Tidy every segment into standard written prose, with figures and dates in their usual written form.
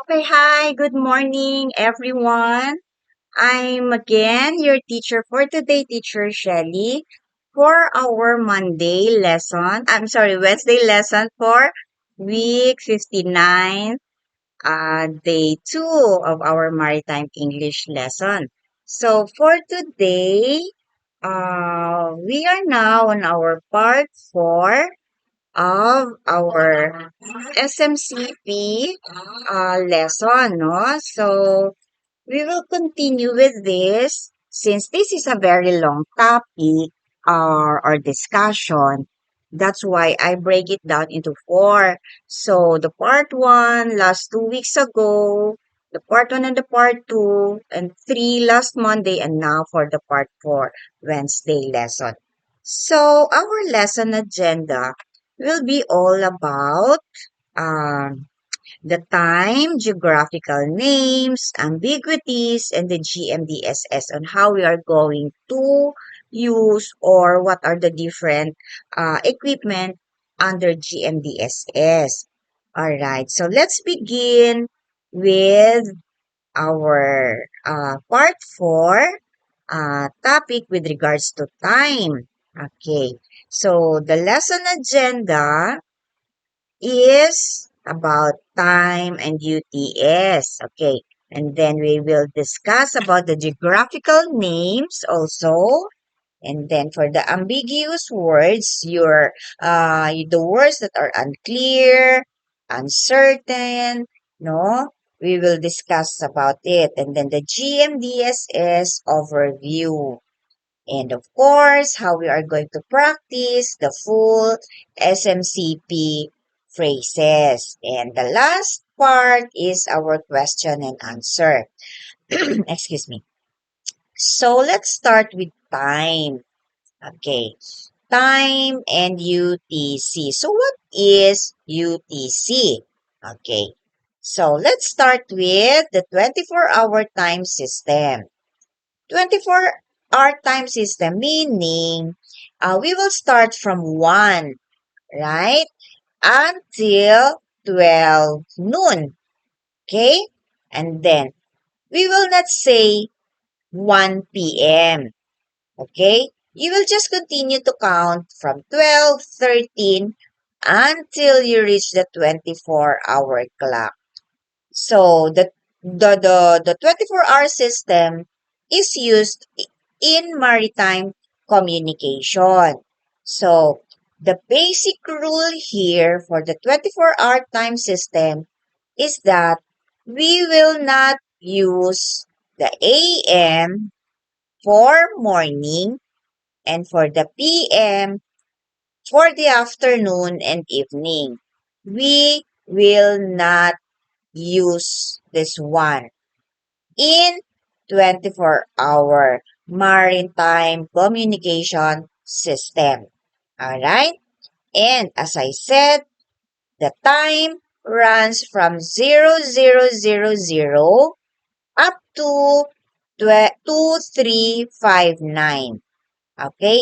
Okay, hi, good morning, everyone. I'm again your teacher for today, Teacher Shelly, for our Wednesday lesson for week 59, day 2 of our Maritime English lesson. So for today, we are now on our part 4 of our SMCP lesson, no? So we will continue with this since this is a very long topic or discussion. That's why I break it down into four. So the part one last 2 weeks ago, the part one and the part two, and three last Monday, and now for the part four Wednesday lesson. So our lesson agenda will be all about um, the time, geographical names, ambiguities, and the GMDSS on how we are going to use or what are the different equipment under GMDSS. All right, so let's begin with our part 4 topic with regards to time. Okay, so the lesson agenda is about time and UTS. Okay. And then we will discuss about the geographical names also. And then for the ambiguous words, the words that are unclear, uncertain, no, we will discuss about it. And then the GMDSS overview. And of course, how we are going to practice the full SMCP phrases. And the last part is our question and answer. Excuse me. So let's start with time. Okay. Time and UTC. So what is UTC? Okay. So let's start with the 24-hour time system. 24-hour time system, meaning we will start from 1, right, until 12 noon, okay? And then we will not say 1 p.m., okay? You will just continue to count from 12, 13, until you reach the 24-hour clock. So the 24-hour system is used in maritime communication. So the basic rule here for the 24-hour time system is that we will not use the AM for morning and for the PM for the afternoon and evening. We will not use this one in 24-hour maritime communication system. Alright? And as I said, the time runs from 0000 up to 2359. Okay?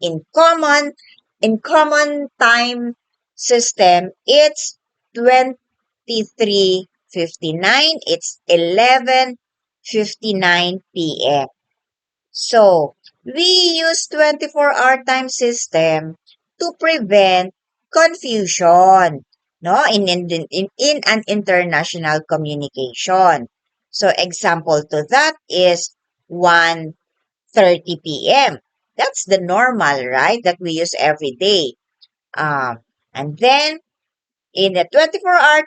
In common time system, it's 23:59. It's 11:59 p.m. So, we use 24-hour time system to prevent confusion, no, in an international communication. So, example to that is 1:30 p.m. That's the normal, right, that we use every day. And then in the 24-hour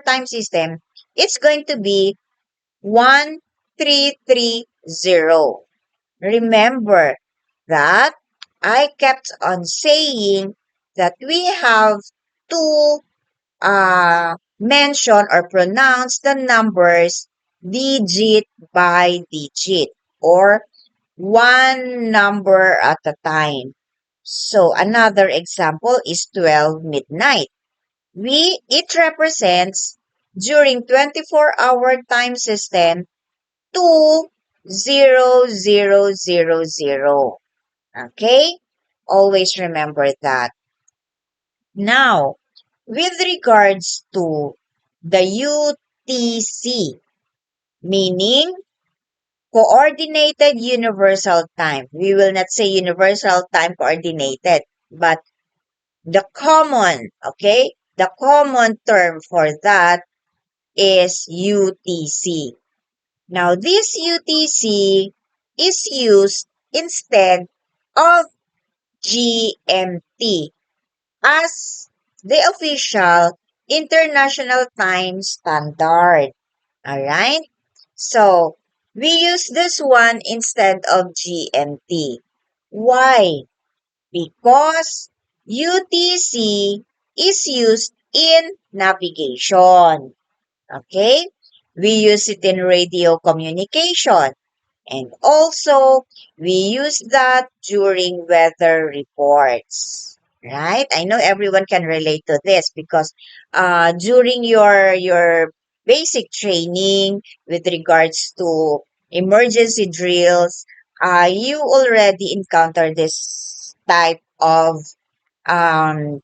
time system, it's going to be 1330. Remember that I kept on saying that we have to mention or pronounce the numbers digit by digit or one number at a time. So another example is 12 midnight. It represents during 24-hour time system 20000. Okay? Always remember that. Now, with regards to the UTC, meaning Coordinated Universal Time. We will not say Universal Time Coordinated, but the common, okay? The common term for that is UTC. Now, this UTC is used instead of GMT as the official international time standard. Alright? So, we use this one instead of GMT. Why? Because UTC is used in navigation. Okay? We use it in radio communication. And also, we use that during weather reports. Right? I know everyone can relate to this because during your basic training with regards to emergency drills, you already encounter this type of um,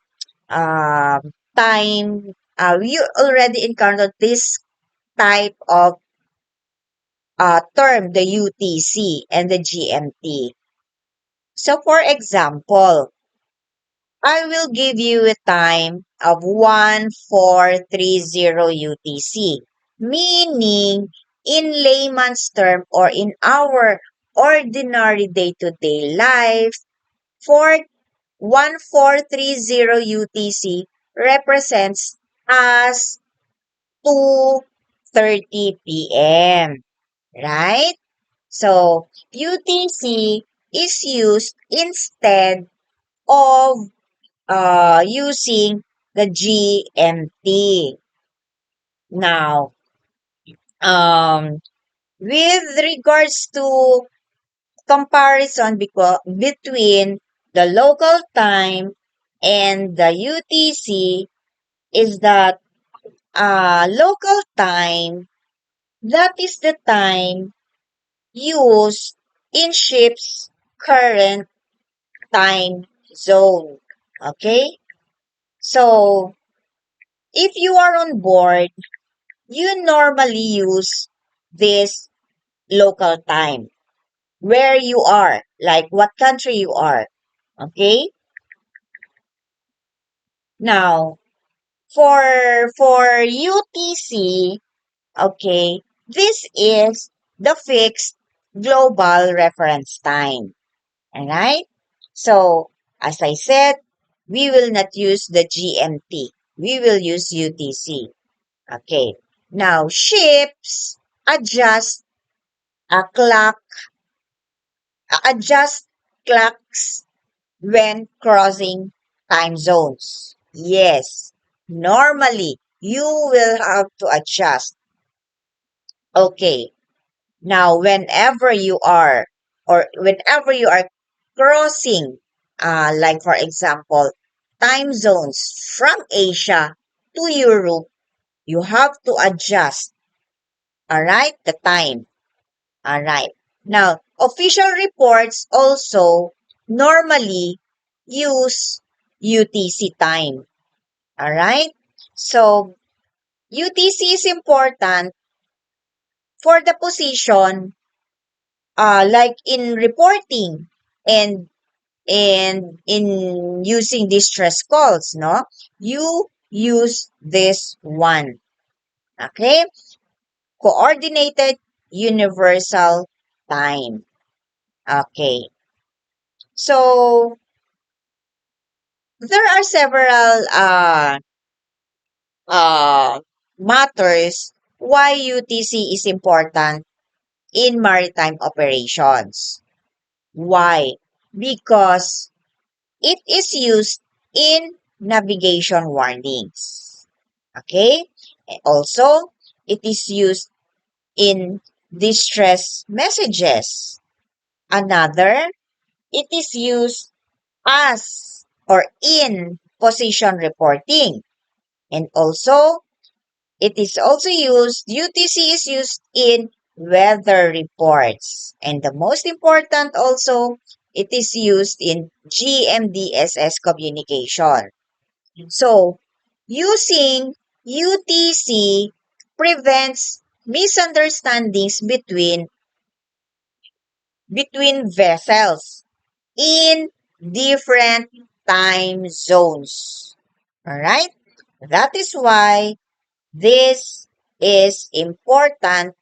time. You already encountered this type of term, the UTC and the GMT. So, for example, I will give you a time of 1430 UTC, meaning in layman's term or in our ordinary day-to-day life, for 1430 UTC represents as 2:30 p.m., right? So, UTC is used instead of using the GMT. Now, um, with regards to comparison between the local time and the UTC is that local time, that is the time used in ship's current time zone. Okay? So, if you are on board, you normally use this local time where you are, like what country you are. Okay? Now, for UTC, okay, this is the fixed global reference time. Alright? So, as I said, we will not use the GMT. We will use UTC. Okay. Now, ships adjust a clock, adjust clocks when crossing time zones. Yes. Normally, you will have to adjust. Okay. Now, whenever you are, or whenever you are crossing, like for example, time zones from Asia to Europe, you have to adjust, all right, the time. All right. Now, official reports also normally use UTC time. All right. So, UTC is important for the position, like in reporting and in using distress calls, no? You use this one. Okay? Coordinated universal time. Okay. So, there are several uh, matters why UTC is important in maritime operations. Why? Because it is used in navigation warnings. Okay? And also, it is used in distress messages. Another, it is used as or in position reporting. And also, it is also used, UTC is used in weather reports. And the most important also, it is used in GMDSS communication. So, using UTC prevents misunderstandings between vessels in different time zones. All right? That is why this is important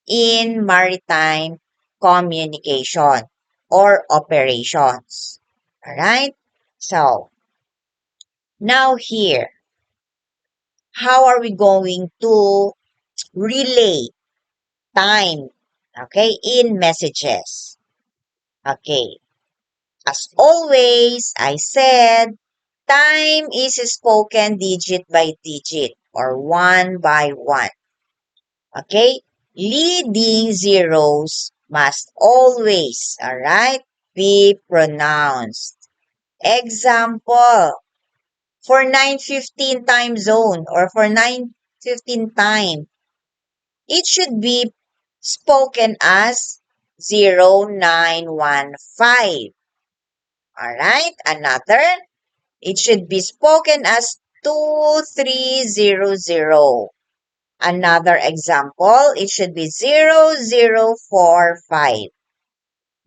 in maritime communication or operations. All right? So, now here, how are we going to relay time, okay, in messages? Okay, as always, I said time is spoken digit by digit or one by one. Okay? Leading zeros must always, alright, be pronounced. Example, for 9:15 time zone or for 9:15 time, it should be spoken as 0915. Alright? Another, it should be spoken as 2300. Another example, it should be 0045.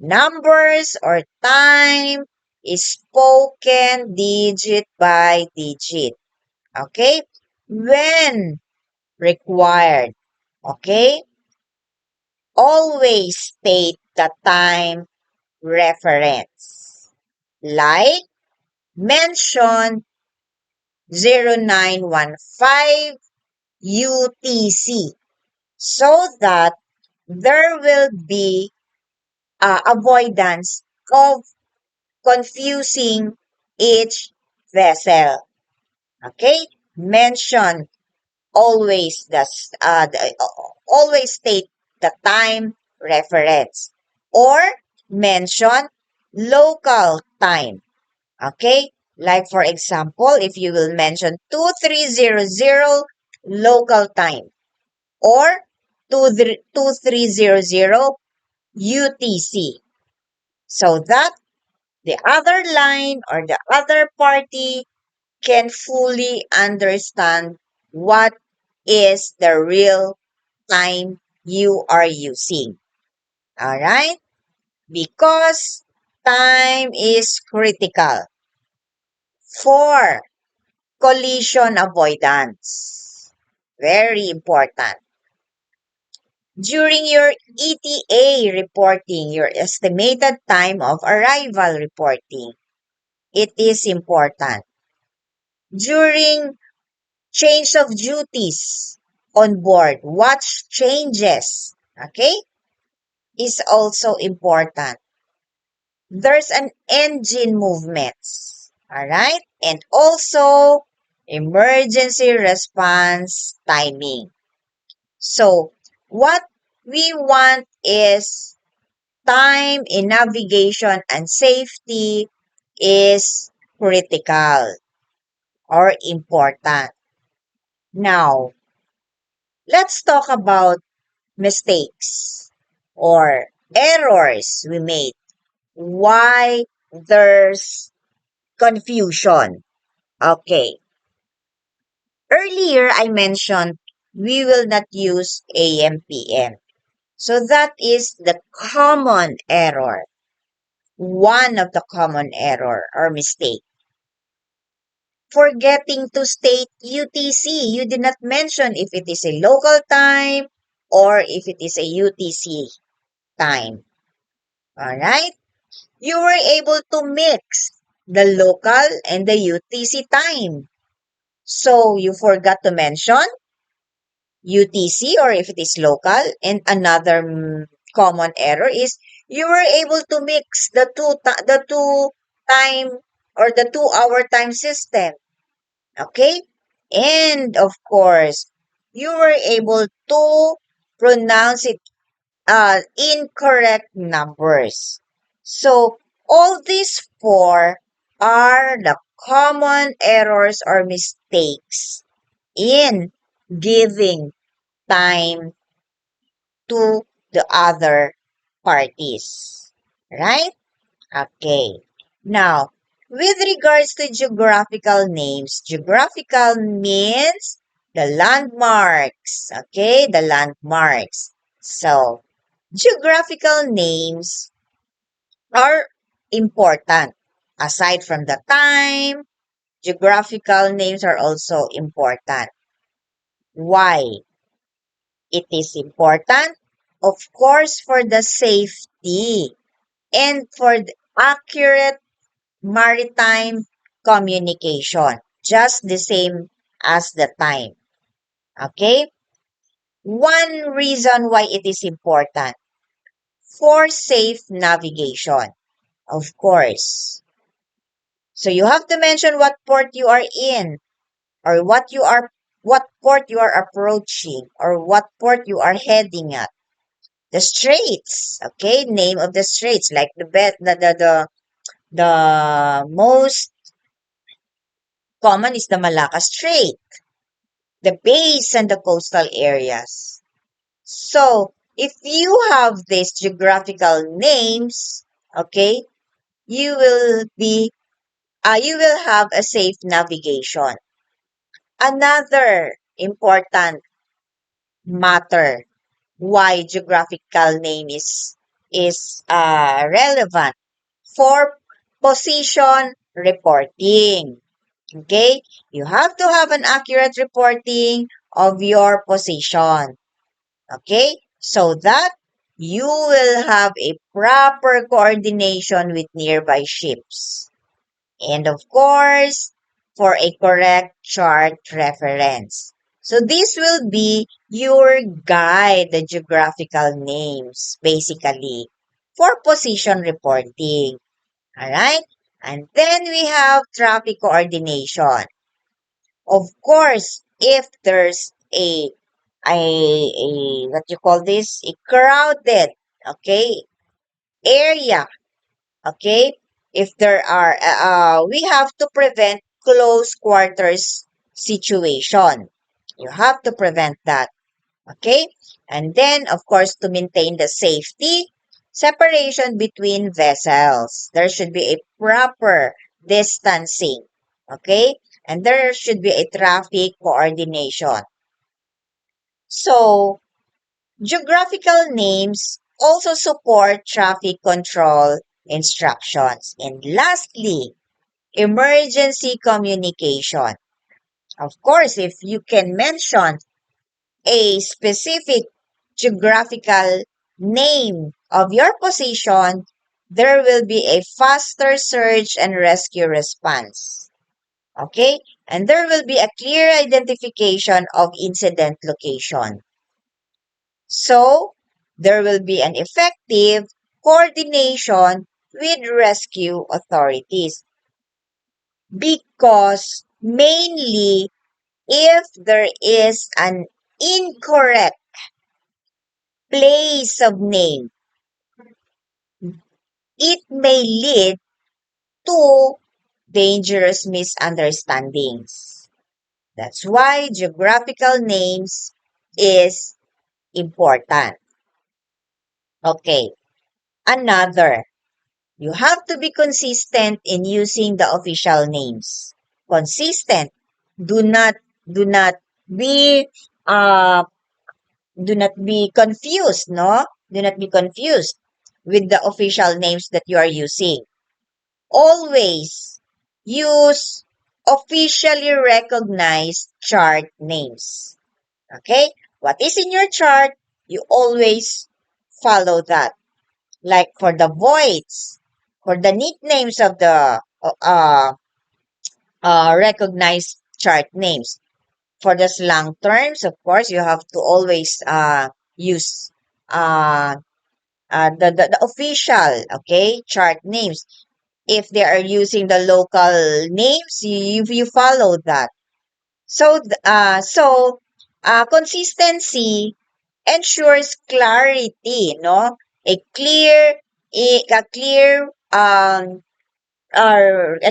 Numbers or time is spoken digit by digit. Okay? When required. Okay? Always state the time reference. Like, mention 0915 UTC so that there will be avoidance of confusing each vessel. Okay? Mention always always state the time reference or mention local time. Okay? Like for example, if you will mention 2300 local time or 2300 UTC so that the other line or the other party can fully understand what is the real time you are using. All right? Because time is critical for collision avoidance. Very important. During your ETA reporting, your estimated time of arrival reporting, it is important. During change of duties on board, watch changes, okay, is also important. There's an engine movements, all right, and also emergency response timing. So, what we want is time in navigation and safety is critical or important. Now, let's talk about mistakes or errors we made. Why there's confusion? Okay. Earlier, I mentioned we will not use AM PM. So that is the common error. One of the common error or mistake. Forgetting to state UTC. You did not mention if it is a local time or if it is a UTC time. Alright? You were able to mix the local and the UTC time. So you forgot to mention UTC or if it is local. And another common error is you were able to mix the two time or the 2 hour time system. Okay? And of course, you were able to pronounce it incorrect numbers. So, all these four are the common errors or mistakes in giving time to the other parties. Right? Okay. Now, with regards to geographical names, geographical means The landmarks. Okay, the landmarks. So, geographical names are important. Aside from the time, geographical names are also important. Why it is important? Of course, for the safety and for the accurate maritime communication, just the same as the time. Okay? One reason why it is important for safe navigation, of course. So you have to mention what port you are in, or what port you are approaching, or what port you are heading at. The straits, okay? Name of the straits, like the most common is the Malacca Strait, the bays and the coastal areas. So, if you have these geographical names, okay, you will have a safe navigation. Another important matter why geographical name is relevant for position reporting. Okay, you have to have an accurate reporting of your position. Okay, so that you will have a proper coordination with nearby ships. And of course, for a correct chart reference. So this will be your guide, the geographical names, basically, for position reporting. Alright? And then we have traffic coordination. Of course, if there's a what you call this, a crowded, okay, area, okay, if there are we have to prevent close quarters situation. You have to prevent that, okay? And then, of course, to maintain the safety, separation between vessels. There should be a proper distancing, okay? And there should be a traffic coordination. So, geographical names also support traffic control instructions. And lastly, emergency communication. Of course, if you can mention a specific geographical name of your position, there will be a faster search and rescue response. Okay? And there will be a clear identification of incident location. So, there will be an effective coordination with rescue authorities because mainly if there is an incorrect place of name, it may lead to dangerous misunderstandings. That's why geographical names is important. Okay, another. You have to be consistent in using the official names. Consistent. Do not do not be uh do not be confused, no? Do not be confused with the official names that you are using. Always use officially recognized chart names. Okay? What is in your chart, you always follow that. Like for the voids, for the nicknames of the recognized chart names. For the slang terms, of course, you have to always use uh, the official, okay, chart names. If they are using the local names, you follow that. So consistency ensures clarity, no? A clear, a clear, a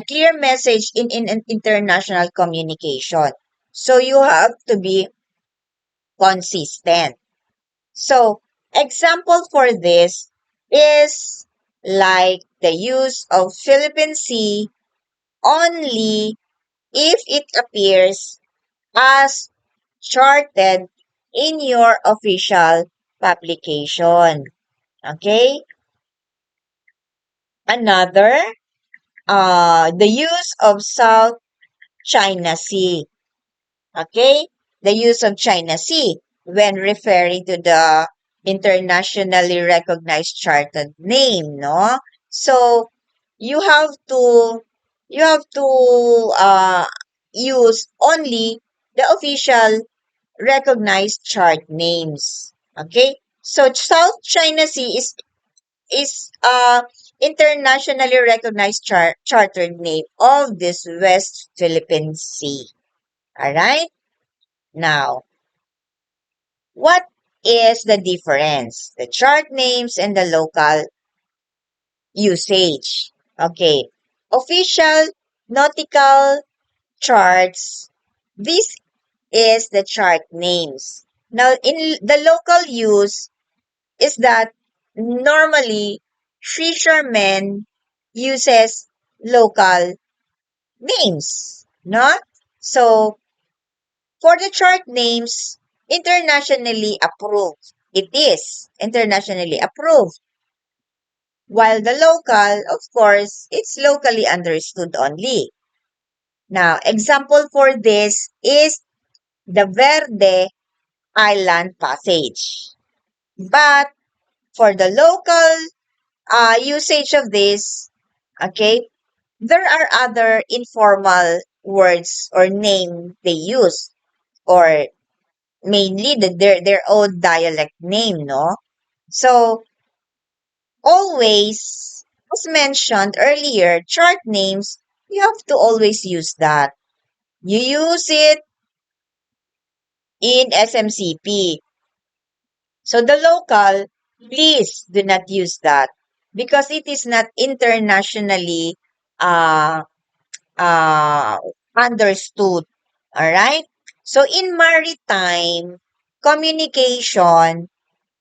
clear message in international communication. So you have to be consistent. So example for this is like the use of Philippine Sea only if it appears as charted in your official publication. Okay? Another, the use of South China Sea. Okay? The use of China Sea when referring to the internationally recognized charted name, no? So you have to you have to use only the official recognized chart names. Okay? So South China Sea is internationally recognized chartered name of this West Philippine Sea. All right? Now, what is the difference? The chart names and the local usage. Okay. Official nautical charts. This is the chart names. Now, in the local use is that normally fishermen uses local names, no? So, for the chart names, internationally approved. It is internationally approved. While the local, of course, it's locally understood only. Now, example for this is the Verde Island Passage. But for the local usage of this, okay, there are other informal words or name they use, or mainly their own dialect name, no? So always, as mentioned earlier, chart names, you have to always use that. You use it in SMCP. So the local, please do not use that because it is not internationally uh, uh, understood. All right? So in maritime communication,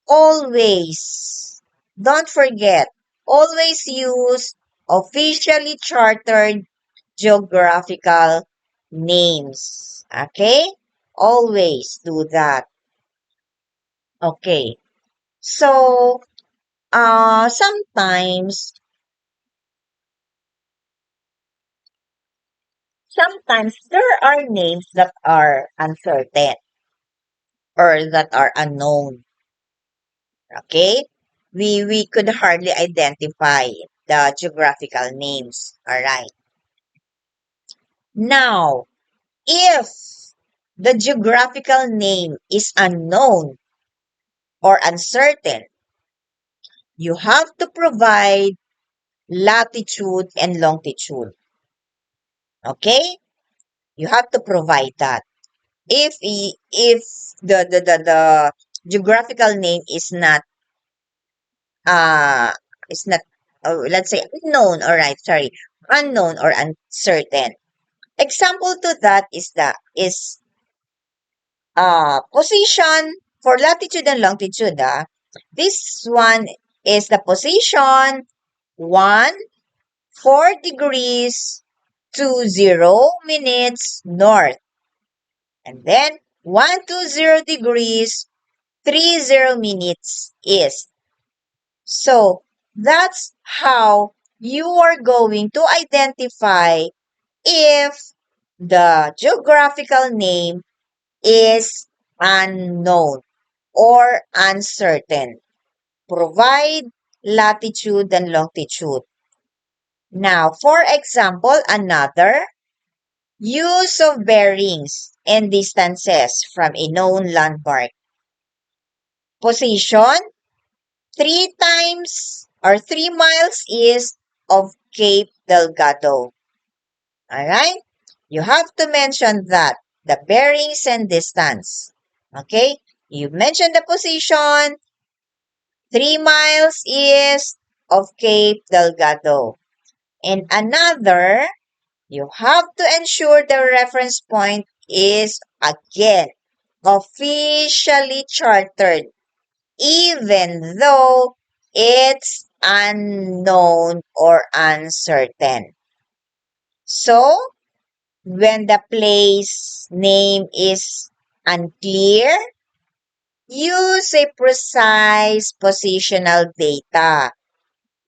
always, don't forget, always use officially chartered geographical names. Okay? Always do that. Okay. So, sometimes there are names that are uncertain or that are unknown. Okay? We could hardly identify the geographical names. All right. Now, if the geographical name is unknown or uncertain, you have to provide latitude and longitude. Okay? You have to provide that. If the geographical name uh is not let's say unknown, all right, sorry, unknown or uncertain. Example to that is position for latitude and longitude. This one is the position 4 degrees 20 minutes north, and then 120 degrees 30 minutes east. So that's how you are going to identify if the geographical name is unknown or uncertain. Provide latitude and longitude. Now, for example, another use of bearings and distances from a known landmark. Position 3 miles east of Cape Delgado. Alright? You have to mention that the bearings and distance. Okay? You mention the position 3 miles east of Cape Delgado. And another, you have to ensure the reference point is again officially chartered, even though it's unknown or uncertain. So, when the place name is Unclear? Use a precise positional data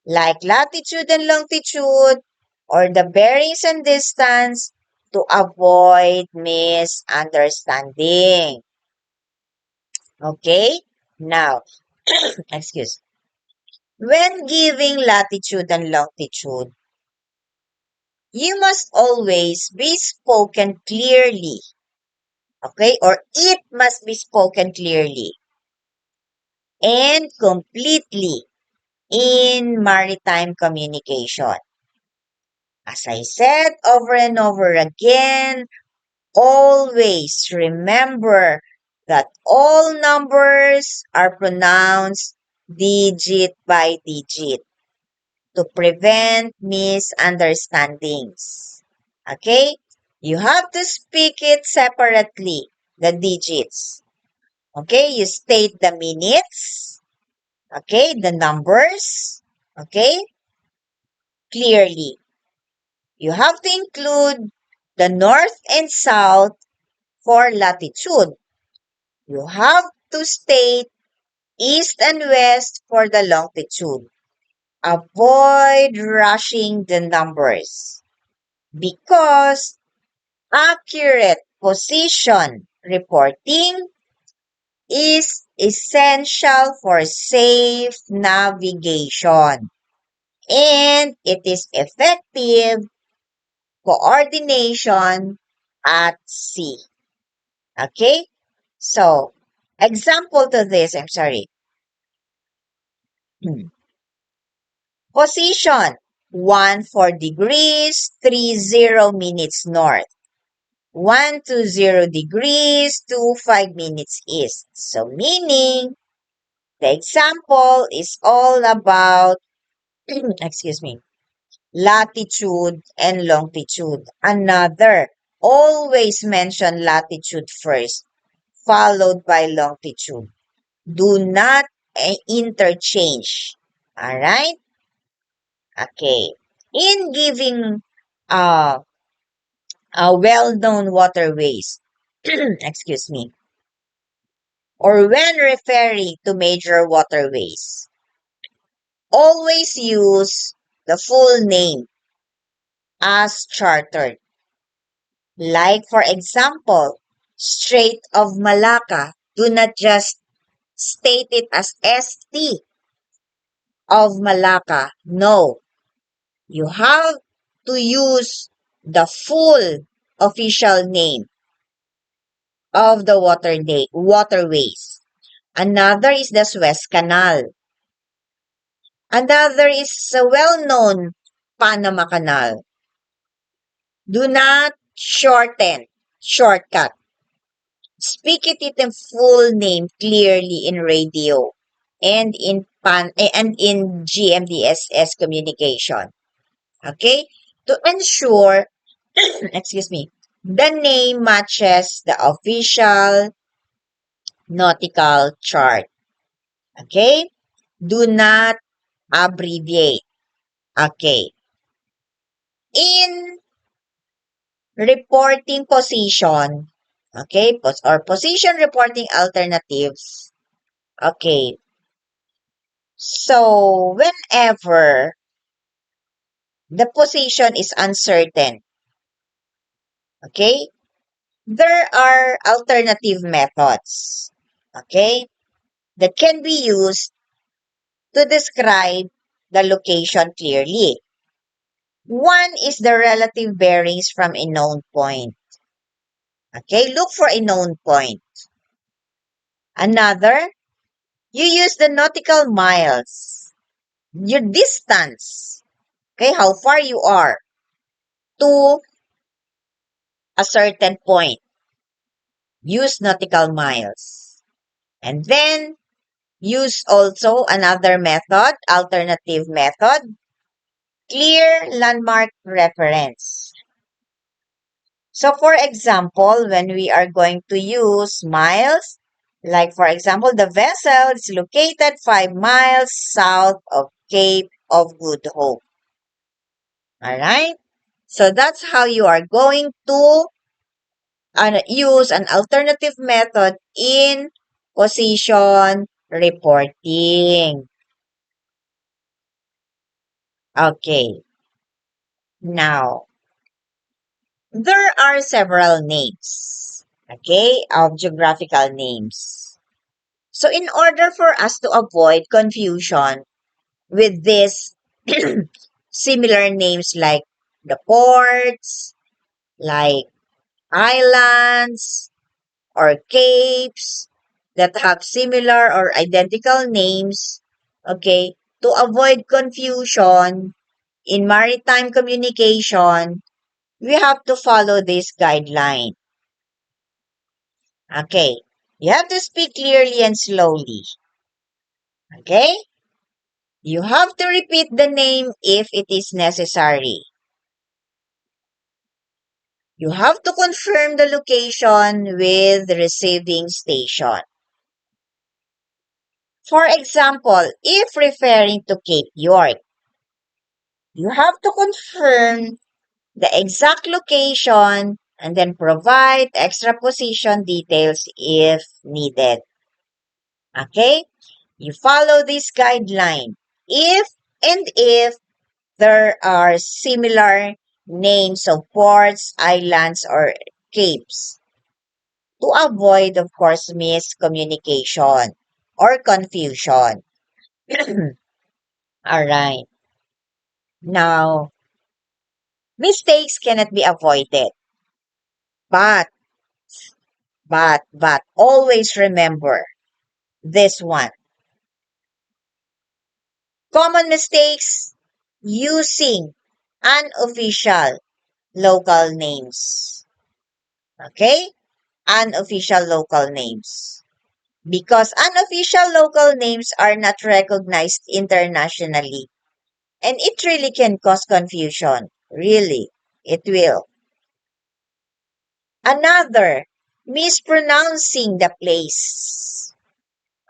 like latitude and longitude or the bearings and distance to avoid misunderstanding. Okay? Now, excuse. When giving latitude and longitude, you must always be spoken clearly. Okay? Or it must be spoken clearly and completely in maritime communication. As I said over and over again, always remember that all numbers are pronounced digit by digit to prevent misunderstandings. Okay? You have to speak it separately, the digits. Okay? You state the minutes, okay, the numbers, okay, clearly. You have to include the north and south for latitude. You have to state east and west for the longitude. Avoid rushing the numbers because accurate position reporting is essential for safe navigation and it is effective coordination at sea. Okay? So, example to this, I'm sorry. Position 14 degrees 30 minutes north. 120 degrees 25 minutes east. So meaning the example is all about excuse me, latitude and longitude. Another, always mention latitude first, followed by longitude. Do not interchange. All right? Okay. In giving uh, well-known waterways, excuse me, or when referring to major waterways, always use the full name as chartered. Like, for example, Strait of Malacca. Do not just state it as ST of Malacca. No, you have to use the full official name of the waterways. Another is the Suez Canal. Another is a well-known Panama Canal. Do not shortcut. Speak it in full name clearly in radio and in GMDSS communication. Okay? To ensure, excuse me, the name matches the official nautical chart. Okay? Do not abbreviate. Okay. In reporting position, okay, or position reporting alternatives, okay. So, whenever the position is uncertain, okay, there are alternative methods, okay, that can be used to describe the location clearly. One is the relative bearings from a known point. Okay, look for a known point. Another, you use the nautical miles, your distance, okay, how far you are to a certain point. Use nautical miles. And then use also another method, alternative method, clear landmark reference. So for example, when we are going to use miles, like for example, the vessel is located 5 miles south of Cape of Good Hope. All right? So that's how you are going to use an alternative method in position reporting. Okay, now there are several names, okay, of geographical names. So in order for us to avoid confusion with these similar names like the ports, like islands, or capes that have similar or identical names, okay, to avoid confusion in maritime communication, we have to follow this guideline. Okay, you have to speak clearly and slowly. Okay, you have to repeat the name if it is necessary. You have to confirm the location with the receiving station. For example, if referring to Cape York, you have to confirm the exact location and then provide extra position details if needed. Okay? You follow this guideline. If there are similar names of ports, islands, or capes, to avoid, of course, miscommunication or confusion. All right. Now, mistakes cannot be avoided, but, but always remember this one. Common mistakes using unofficial local names. Okay? Unofficial local names. Because unofficial local names are not recognized internationally. And it really can cause confusion. Really. It will. Another, mispronouncing the place.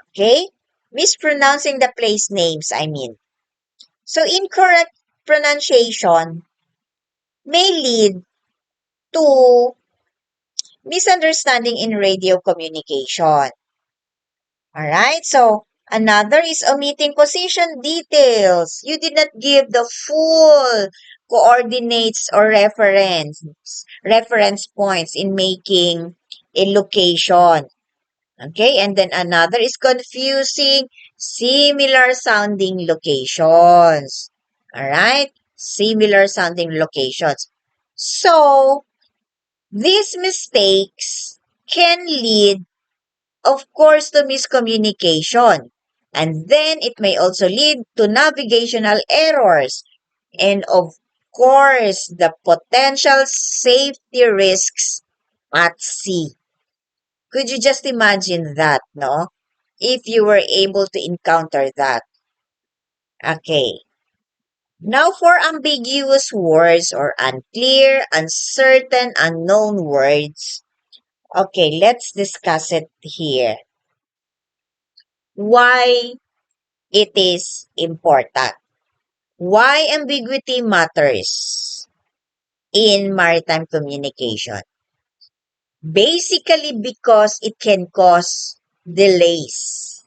Okay? Mispronouncing the place names, I mean. So incorrect pronunciation may lead to misunderstanding in radio communication. Alright, so another is omitting position details. You did not give the full coordinates or reference points in making a location. Okay, and then another is confusing similar sounding locations. Alright, similar sounding locations. So, these mistakes can lead, of course, to miscommunication. And then it may also lead to navigational errors. And of course, the potential safety risks at sea. Could you just imagine that, no? If you were able to encounter that. Okay. Now for ambiguous words or unclear, uncertain, unknown words. Okay, let's discuss it here. Why it is important. Why ambiguity matters in maritime communication? Basically because it can cause delays.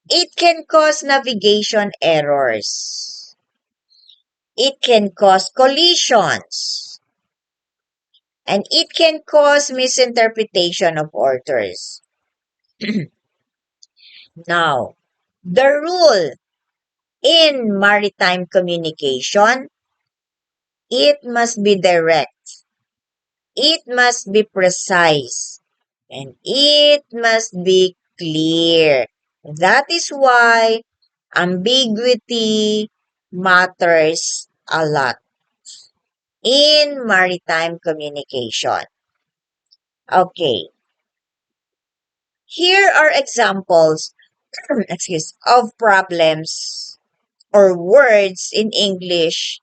It can cause navigation errors. It can cause collisions. And it can cause misinterpretation of orders. Now, the rule in maritime communication, it must be direct, it must be precise, and it must be clear. That is why ambiguity matters a lot in maritime communication. Okay, here are examples of problems or words in English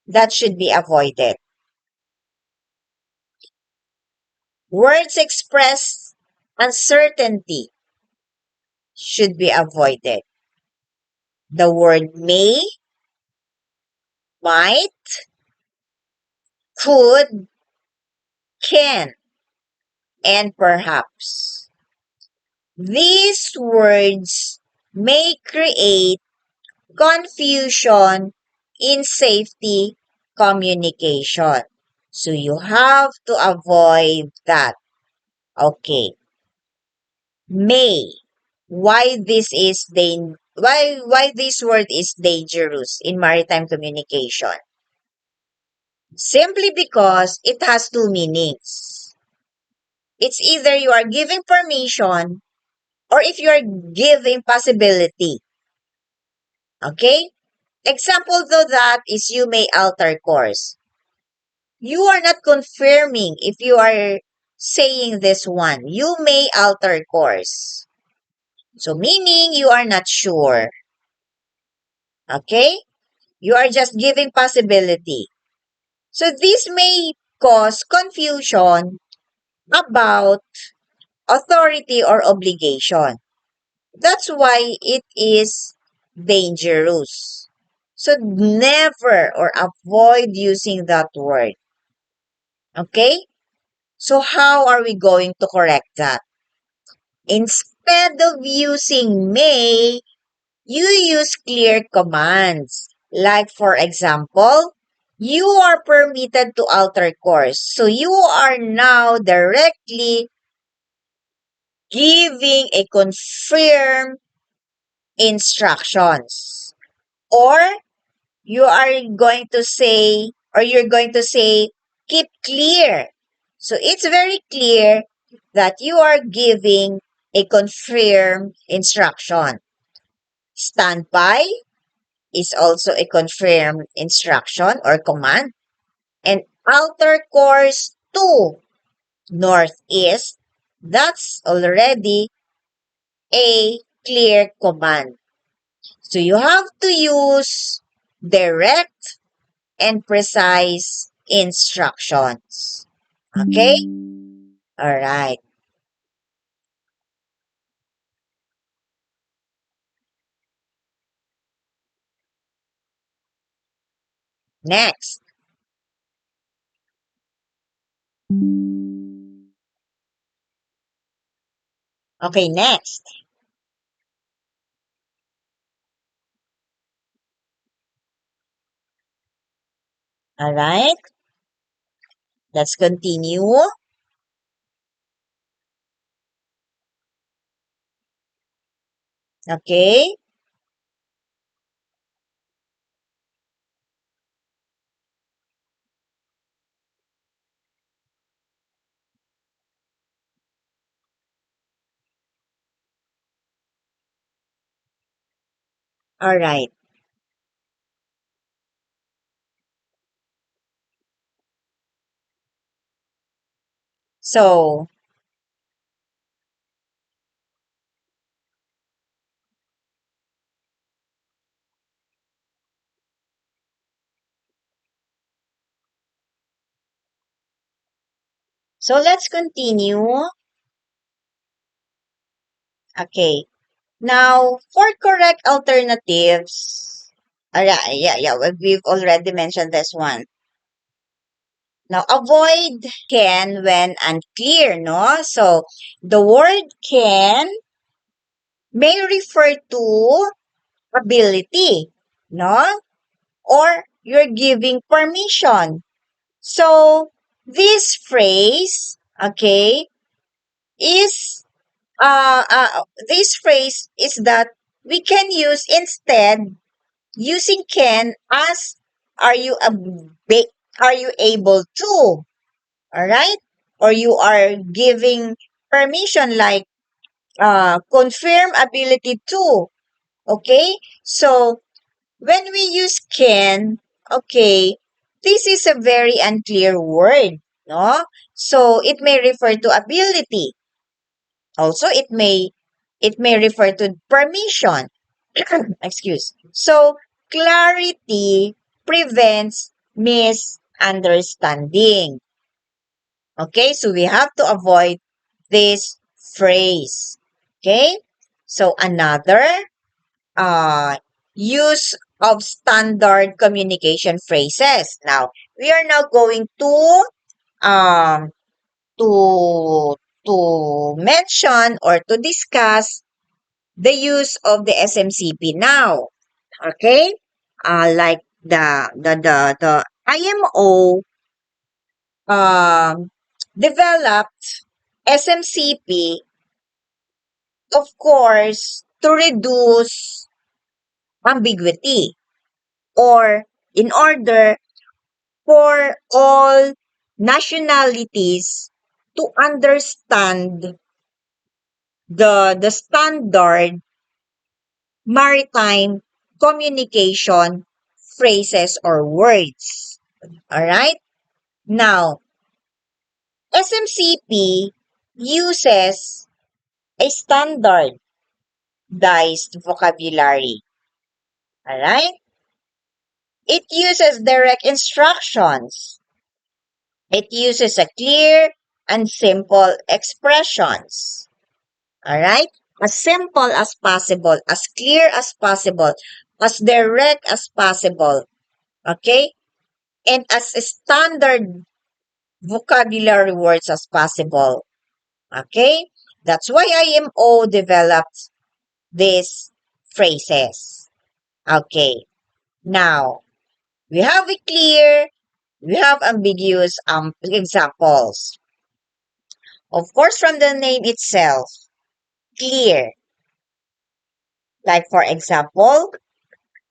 that should be avoided. Words express uncertainty should be avoided. The word may, might, could, can, and perhaps. These words may create confusion in safety communication. So you have to avoid that. Okay. May. Why this word is dangerous in maritime communication? Simply because it has two meanings. It's either you are giving permission or if you are giving possibility. Okay? Example though that is you may alter course. You are not confirming if you are saying this one. You may alter course. So meaning you are not sure. Okay? You are just giving possibility. So this may cause confusion about authority or obligation. That's why it is dangerous. So never or avoid using that word. Okay? So how are we going to correct that? Instead of using may, you use clear commands. Like for example, you are permitted to alter course. So you are now directly giving a confirmed instructions. Or you are going to say, or you're going to say, keep clear. So it's very clear that you are giving a confirmed instruction. Standby is also a confirmed instruction or command. And alter course to northeast, that's already a clear command. So you have to use direct and precise instructions. Okay? All right. Next. Okay, next. All right. Let's continue. Okay. All right. So, let's continue. Okay. Now, for correct alternatives, yeah, we've already mentioned this one. Now, avoid can when unclear, no? So, the word can may refer to ability, no? Or you're giving permission. So, this phrase, okay, is, this phrase is that we can use instead using can as are you are you able to, all right? Or you are giving permission like confirm ability to, okay? So when we use can, okay, this is a very unclear word, no? So it may refer to ability. Also it may refer to permission. Excuse. So clarity prevents misunderstanding. Okay? So we have to avoid this phrase. Okay? So another uh use of standard communication phrases. Now, we are now going to um to mention or to discuss the use of the SMCP now. Okay? Like the IMO um, developed SMCP, of course, to reduce ambiguity or in order for all nationalities to understand the standard maritime communication phrases or words. All right? Now, SMCP uses a standardized vocabulary. All right? It uses direct instructions. It uses a clear and simple expressions. All right? As simple as possible, as clear as possible, as direct as possible. Okay? And as standard vocabulary words as possible. Okay? That's why IMO developed these phrases. Okay. Now, we have a clear, we have ambiguous examples. Of course, from the name itself, clear. Like for example,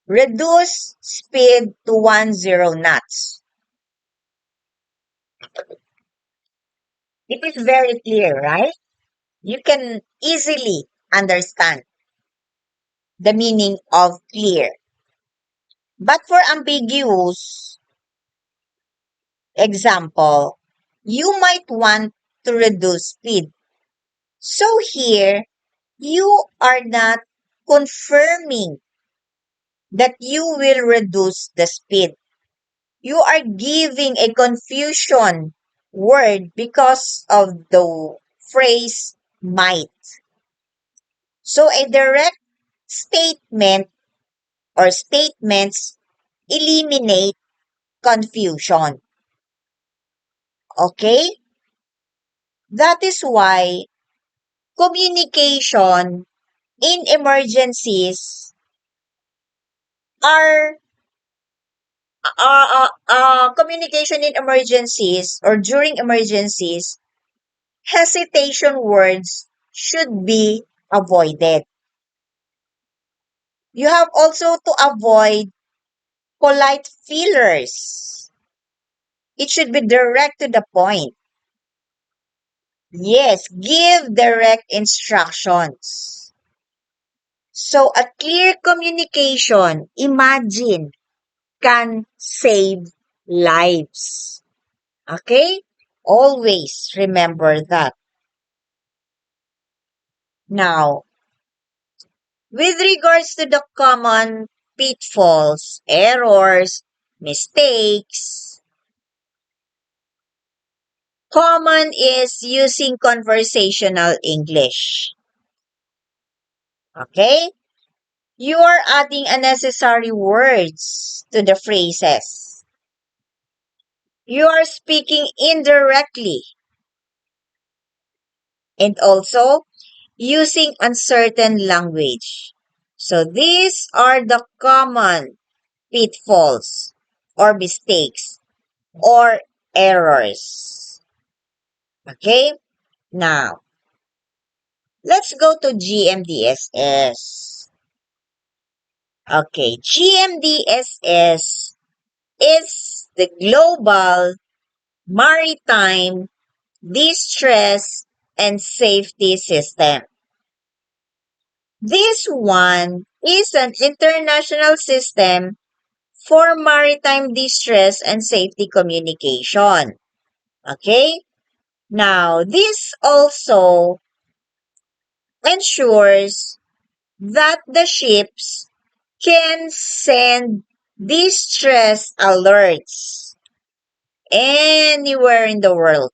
reduce speed to 10 knots. It is very clear, right? You can easily understand the meaning of clear. But for ambiguous example, you might want to reduce speed. So here, you are not confirming that you will reduce the speed. You are giving a confusion word because of the phrase might. So a direct statement or statements eliminate confusion. Okay? That is why communication in emergencies are communication in emergencies or during emergencies, hesitation words should be avoided. You have also to avoid polite fillers. It should be direct to the point. Yes, give direct instructions. So a clear communication, imagine, can save lives. Okay? Always remember that. Now, with regards to the common pitfalls, errors, mistakes, common is using conversational English. Okay? You are adding unnecessary words to the phrases. You are speaking indirectly and also using uncertain language. So these are the common pitfalls or mistakes or errors. Okay? Now, let's go to GMDSS. Okay, GMDSS is the Global Maritime Distress and Safety System. This one is an international system for maritime distress and safety communication. Okay? Now, this also ensures that the ships can send distress alerts anywhere in the world.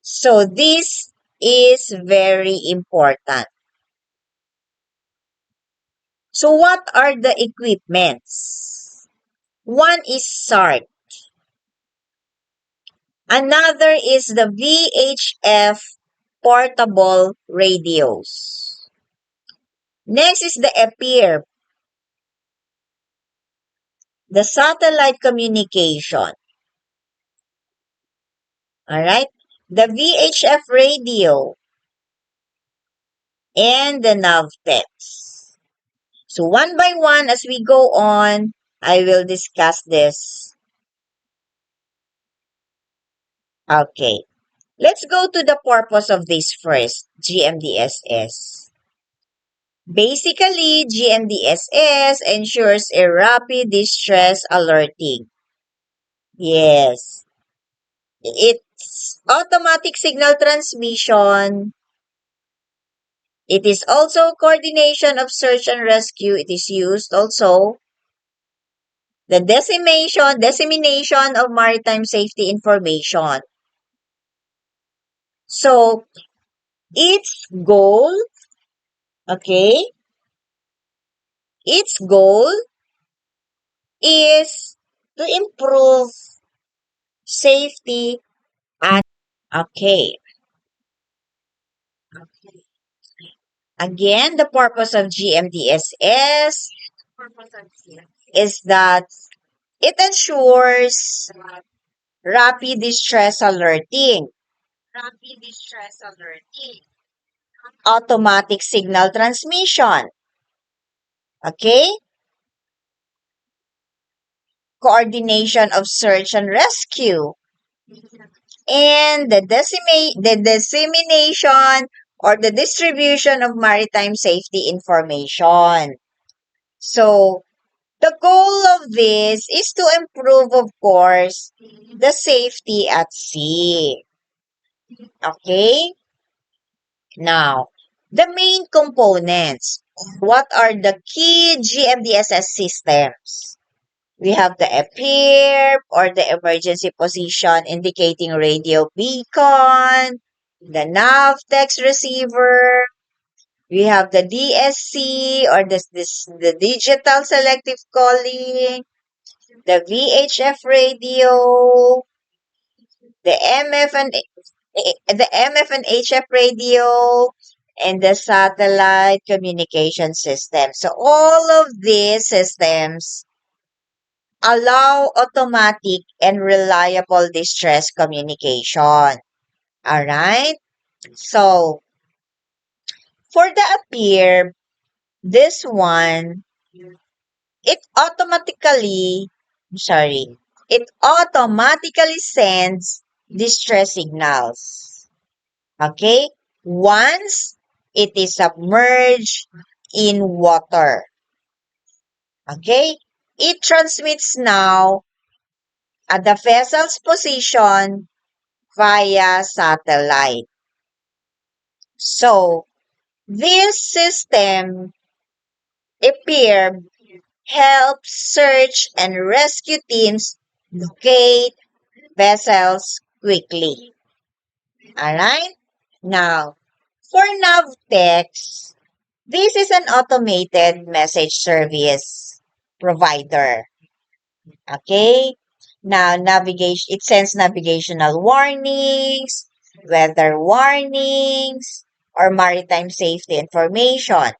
So this is very important. So what are the equipments? One is SART, Another is the VHF portable radios. Next is the EPIR, the satellite communication. Alright? The VHF radio and the Navtex. So one by one as we go on, I will discuss this. Okay. Let's go to the purpose of this first, GMDSS. Basically, GMDSS ensures a rapid distress alerting. Yes. It's automatic signal transmission. It is also coordination of search and rescue. It is used also the dissemination of maritime safety information. So, its goal, okay, its goal is to improve safety at, okay. Again, the purpose of GMDSS is that it ensures rapid distress alerting, automatic signal transmission, okay, coordination of search and rescue, and the dissemination or the distribution of maritime safety information. So, the goal of this is to improve, of course, the safety at sea. Okay? Now, the main components. What are the key GMDSS systems? We have the EPIRB or the emergency position indicating radio beacon, the Navtex receiver. We have the DSC or the digital selective calling, the VHF radio, the MF and HF radio, and the satellite communication system. So all of these systems allow automatic and reliable distress communication. All right? So for the appear, this one, it automatically, sorry, it automatically sends distress signals. Okay? Once it is submerged in water. Okay? It transmits now at the vessel's position via satellite. So, this system appear helps search and rescue teams locate vessels quickly. Alright? Now, for Navtex, this is an automated message service provider. Okay? Now, navigation, it sends navigational warnings, weather warnings, or maritime safety information.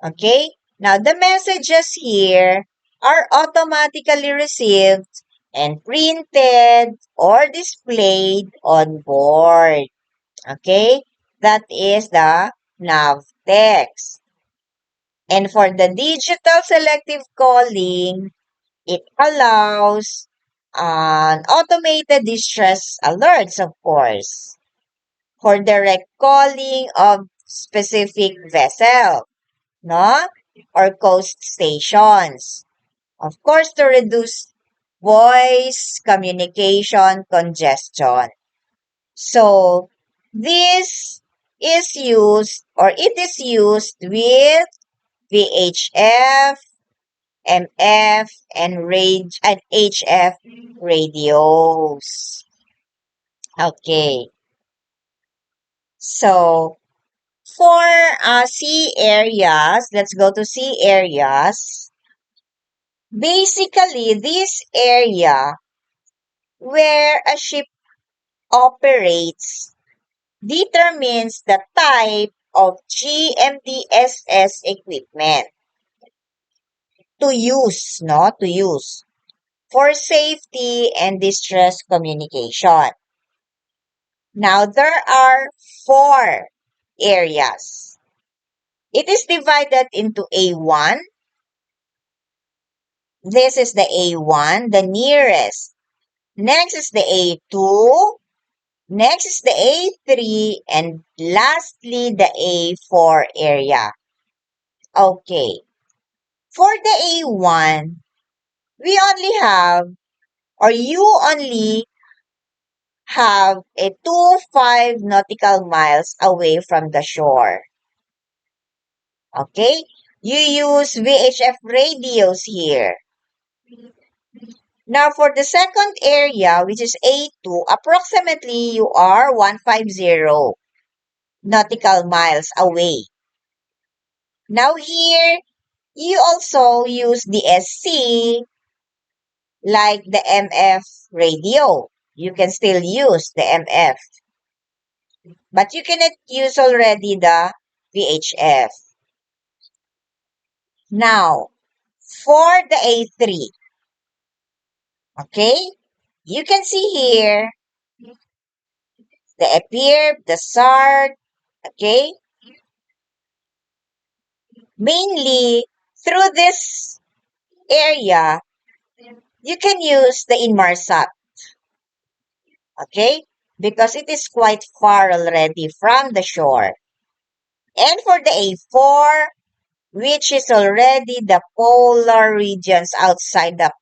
Okay? Now, the messages here are automatically received and printed or displayed on board. Okay? That is the nav text. And for the digital selective calling, it allows automated distress alerts, of course, for direct calling of specific vessel, no? Or coast stations. Of course, to reduce voice communication congestion. So, this is used or it is used with VHF, MF, and HF radios. Okay. So, for sea areas, let's go to sea areas. Basically, this area where a ship operates determines the type of GMDSS equipment to use, no? To use for safety and distress communication. Now, there are 4 areas. It is divided into A1. This is the A1, the nearest. Next is the A2. Next is the A3. And lastly, the A4 area. Okay. For the A1, we only have, or you only have a 5 nautical miles away from the shore. Okay? You use VHF radios here. Now, for the second area, which is A2, approximately you are 150 nautical miles away. Now, here, you also use the SC, like the MF radio. You can still use the MF. But you cannot use already the VHF. Now, for the A3, okay, you can see here the EPIRB, the SART, okay. Mainly, through this area, you can use the Inmarsat, okay, because it is quite far already from the shore. And for the A4, which is already the polar regions outside the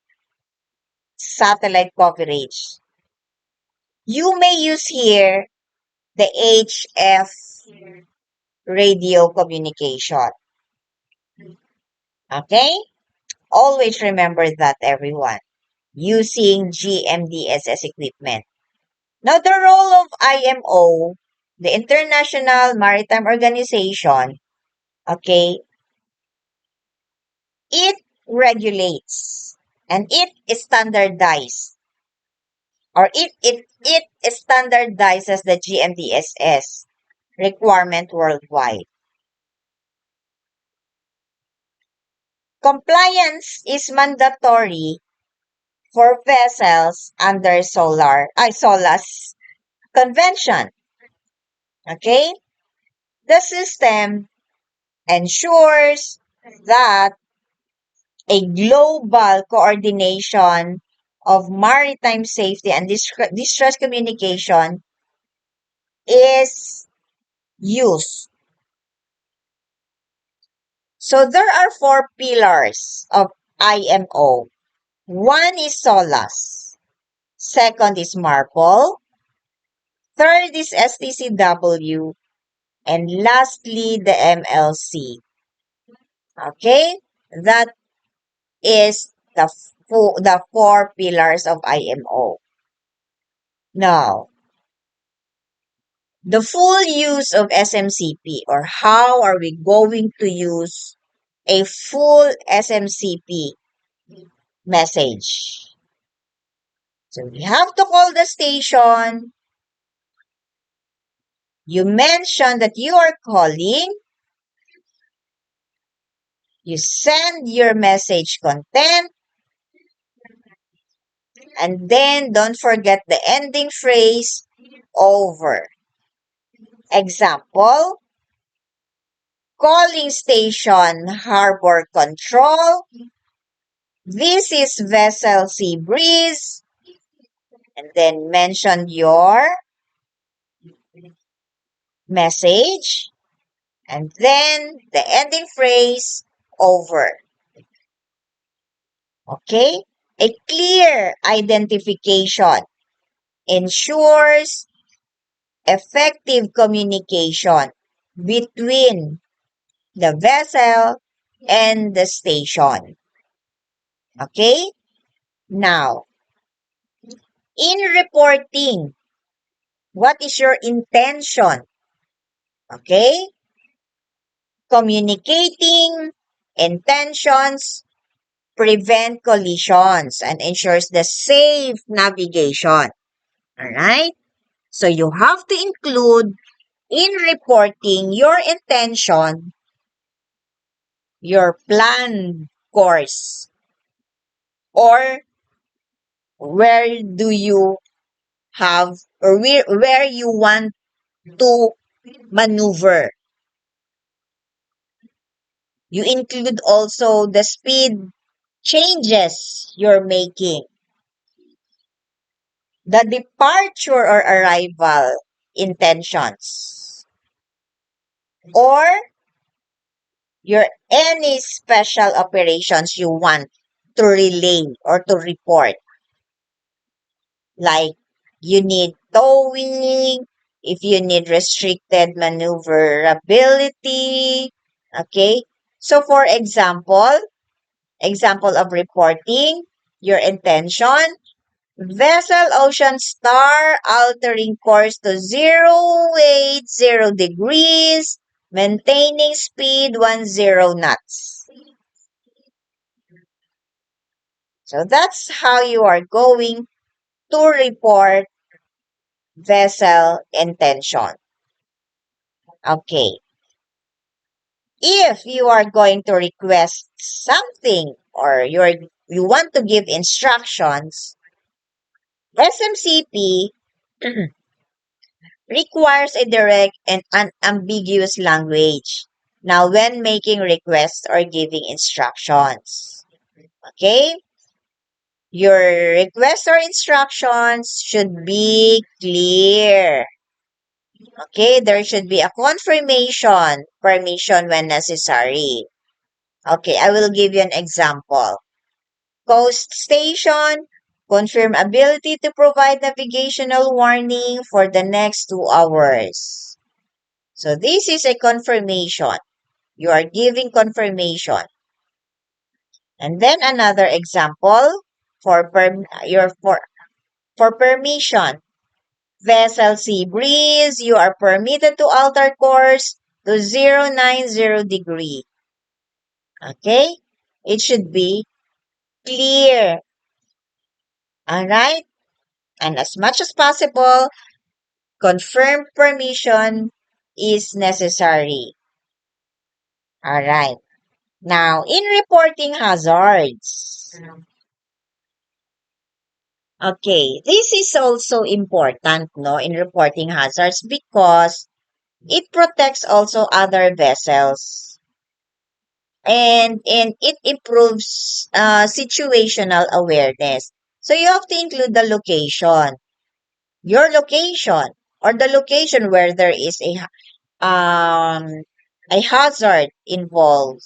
satellite coverage, you may use here the HF radio communication. Okay? Always remember that, everyone. Using GMDSS equipment. Now, the role of IMO, the International Maritime Organization, okay, it regulates and it standardizes, or it standardizes the GMDSS requirement worldwide. Compliance is mandatory for vessels under SOLAS convention. Okay? The system ensures that a global coordination of maritime safety and distress communication is used. So there are 4 pillars of IMO. One is SOLAS. Second is MARPOL. Third is STCW. And lastly, the MLC. Okay? That is the 4 pillars of IMO. Now, the full use of SMCP, or how are we going to use a full SMCP message? So we have to call the station. You mention that you are calling. You send your message content. And then don't forget the ending phrase, over. Example, calling station harbor control. This is vessel Sea Breeze. And then mention your message. And then the ending phrase, over. Okay? A clear identification ensures effective communication between the vessel and the station. Okay? Now, in reporting, what is your intention? Okay? Communicating intentions prevent collisions and ensures the safe navigation. Alright? So you have to include in reporting your intention, your planned course, or where do you have or where you want to maneuver. You include also the speed changes you're making, the departure or arrival intentions, or your any special operations you want to relay or to report. Like you need towing, if you need restricted maneuverability. Okay. So for example of reporting, your intention, vessel Ocean Star altering course to 08, 0 degrees, maintaining speed 10 knots. So that's how you are going to report vessel intention. Okay. If you are going to request something or you want to give instructions, SMCP requires a direct and unambiguous language. Now, when making requests or giving instructions, okay, your requests or instructions should be clear. Okay, there should be a confirmation, permission when necessary. Okay, I will give you an example. Coast station, confirm ability to provide navigational warning for the next 2 hours. So this is a confirmation. You are giving confirmation. And then another example for permission. Vessel Sea Breeze, you are permitted to alter course to 090 degree. Okay? It should be clear. Alright? And as much as possible, confirmed permission is necessary. Alright. Now, in reporting hazards, okay, this is also important, no, in reporting hazards because it protects also other vessels and it improves situational awareness. So you have to include the location, your location, or the location where there is a hazard involved.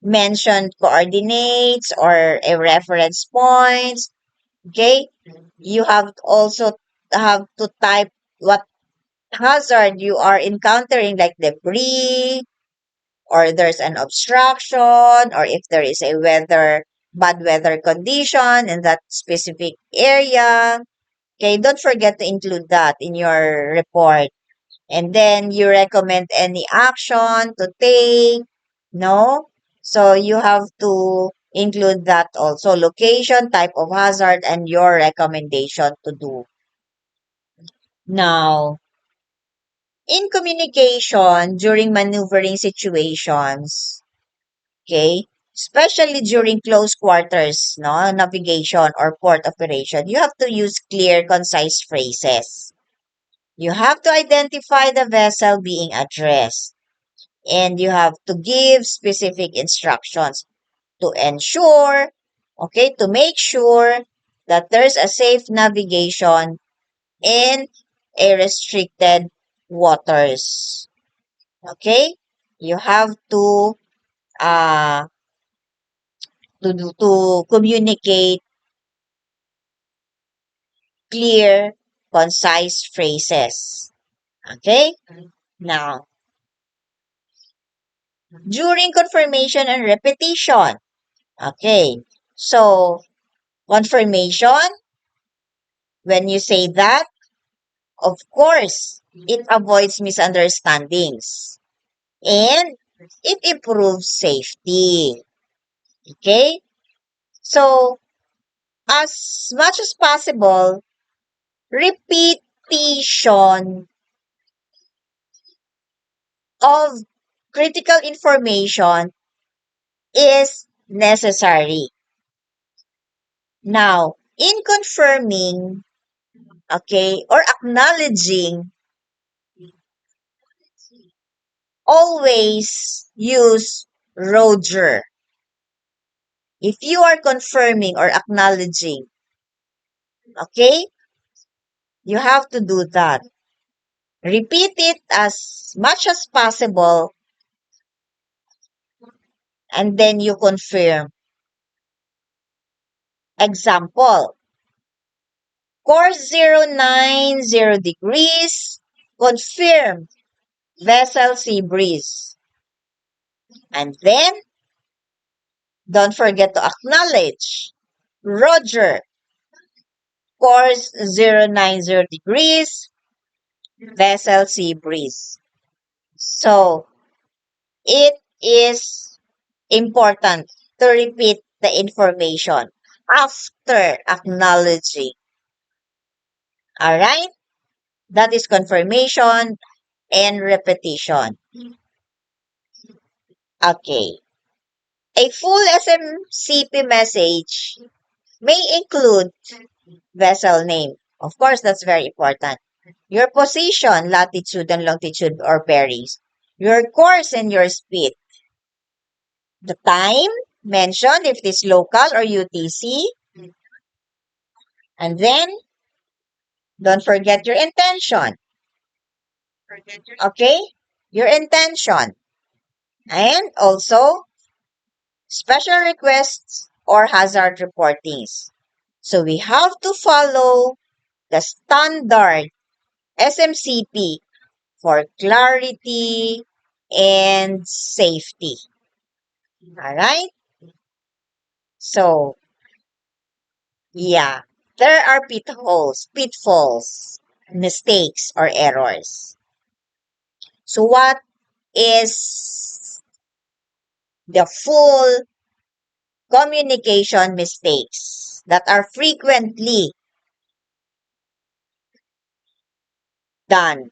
Mention coordinates or a reference points. Okay, you have also have to type what hazard you are encountering, like debris, or there's an obstruction, or if there is a bad weather condition in that specific area. Okay, don't forget to include that in your report. And then you recommend any action to take, no? So you have to include that also. Location, type of hazard, and your recommendation to do. Now, in communication during maneuvering situations, okay, especially during close quarters, no, navigation or port operation, you have to use clear, concise phrases. You have to identify the vessel being addressed, and you have to give specific instructions to ensure, okay, to make sure that there's a safe navigation in a restricted waters. Okay? You have uh to communicate clear, concise phrases. Okay? Now, during confirmation and repetition. Okay. So, confirmation, when you say that, of course, it avoids misunderstandings and it improves safety. Okay? So, as much as possible, repeat repetition of critical information is necessary. Now, in confirming, okay, or acknowledging, always use Roger. If you are confirming or acknowledging, okay, you have to do that. Repeat it as much as possible and then you confirm. Example, course 090 degrees, confirm, vessel sea breeze. And then, don't forget to acknowledge. Roger, course 090 degrees, vessel sea breeze. So, it is important to repeat the information after acknowledging. Alright? That is confirmation and repetition. Okay. A full SMCP message may include vessel name. Of course, that's very important. Your position, latitude and longitude or bearings. Your course and your speed. The time mentioned if it is local or UTC. And then, don't forget your intention. Okay? Your intention. And also, special requests or hazard reportings. So we have to follow the standard SMCP for clarity and safety. Alright? So, yeah, there are pitfalls, mistakes, or errors. So, what is the full communication mistakes that are frequently done?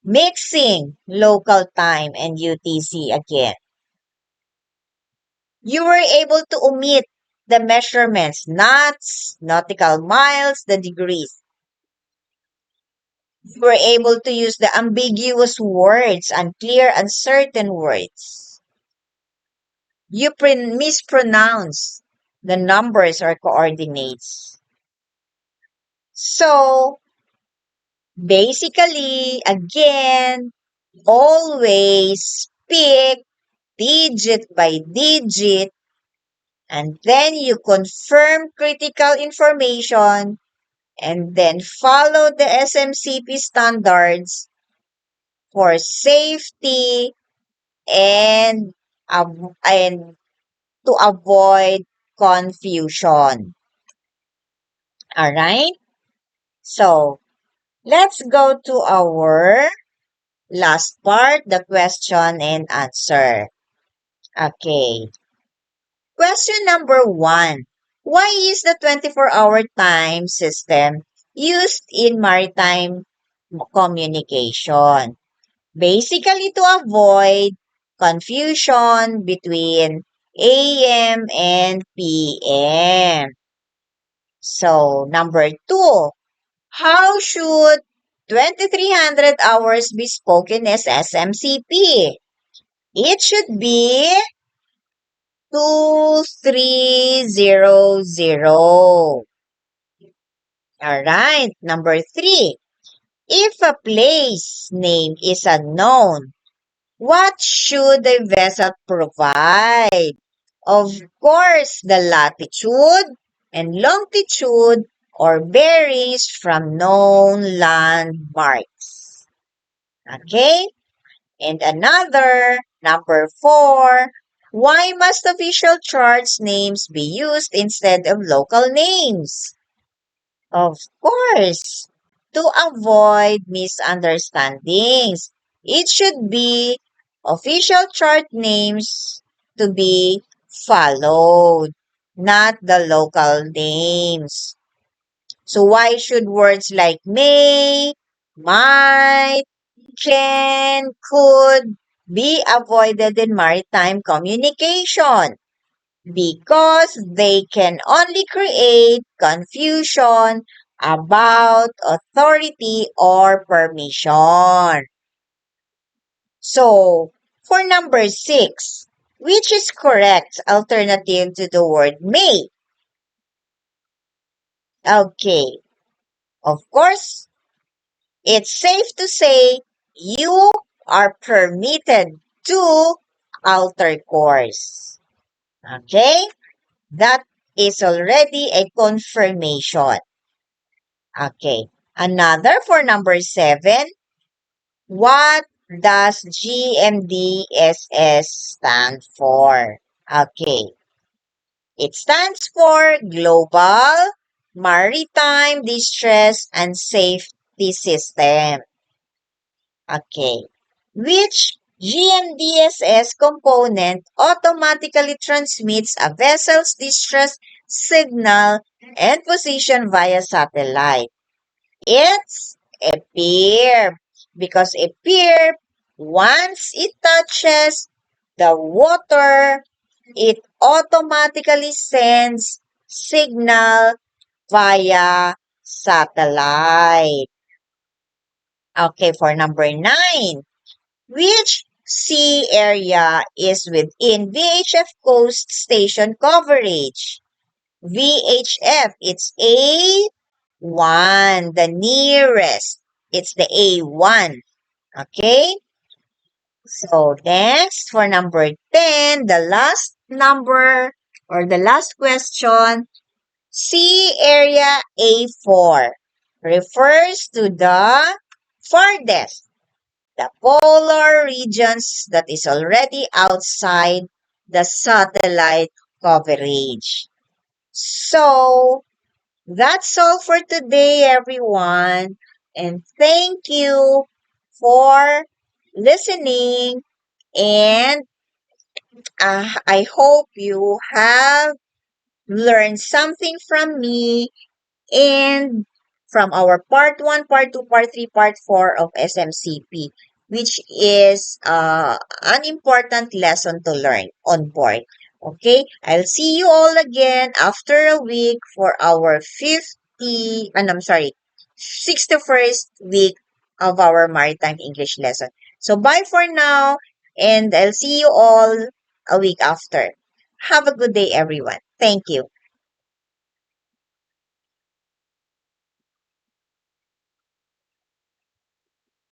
Mixing local time and UTC again. You were able to omit the measurements, knots, nautical miles, the degrees. You were able to use the ambiguous words, unclear, uncertain words. You mispronounce the numbers or coordinates. So, basically, again, always speak digit by digit and then you confirm critical information and then follow the SMCP standards for safety and and to avoid confusion. All right? So, let's go to our last part, the question and answer. Okay. Question number 1. Why is the 24-hour time system used in maritime communication? Basically to avoid confusion between AM and PM. So, number 2. How should 2300 hours be spoken as SMCP? It should be 2300. Alright, number 3. If a place name is unknown, what should the vessel provide? Of course, the latitude and longitude or bearings from known landmarks. Okay? And another, number 4, why must official charts names be used instead of local names? Of course, to avoid misunderstandings. It should be official chart names to be followed, not the local names. So why should words like may, might, can, could be avoided in maritime communication? Because they can only create confusion about authority or permission. So, for number 6, which is correct alternative to the word may? Okay, of course, it's safe to say you are permitted to alter course. Okay, that is already a confirmation. Okay, another for number 7. What does GMDSS stand for? Okay, it stands for Global Maritime Distress and Safety System. Okay, which GMDSS component automatically transmits a vessel's distress signal and position via satellite? It's a peer, because a peer, once it touches the water, it automatically sends signal via satellite. Okay, for number 9, which sea area is within VHF coast station coverage? VHF, it's A1, the nearest. It's the A1. Okay? So next, for number 10, the last number or the last question, sea area A4 refers to the farthest, the polar regions that is already outside the satellite coverage. So, that's all for today, everyone. And thank you for listening. And I hope you have learned something from me and from our part 1, part 2, part 3, part 4 of SMCP, which is an important lesson to learn on board. Okay, I'll see you all again after a week for our 61st week of our Maritime English lesson. So bye for now, and I'll see you all a week after. Have a good day, everyone. Thank you.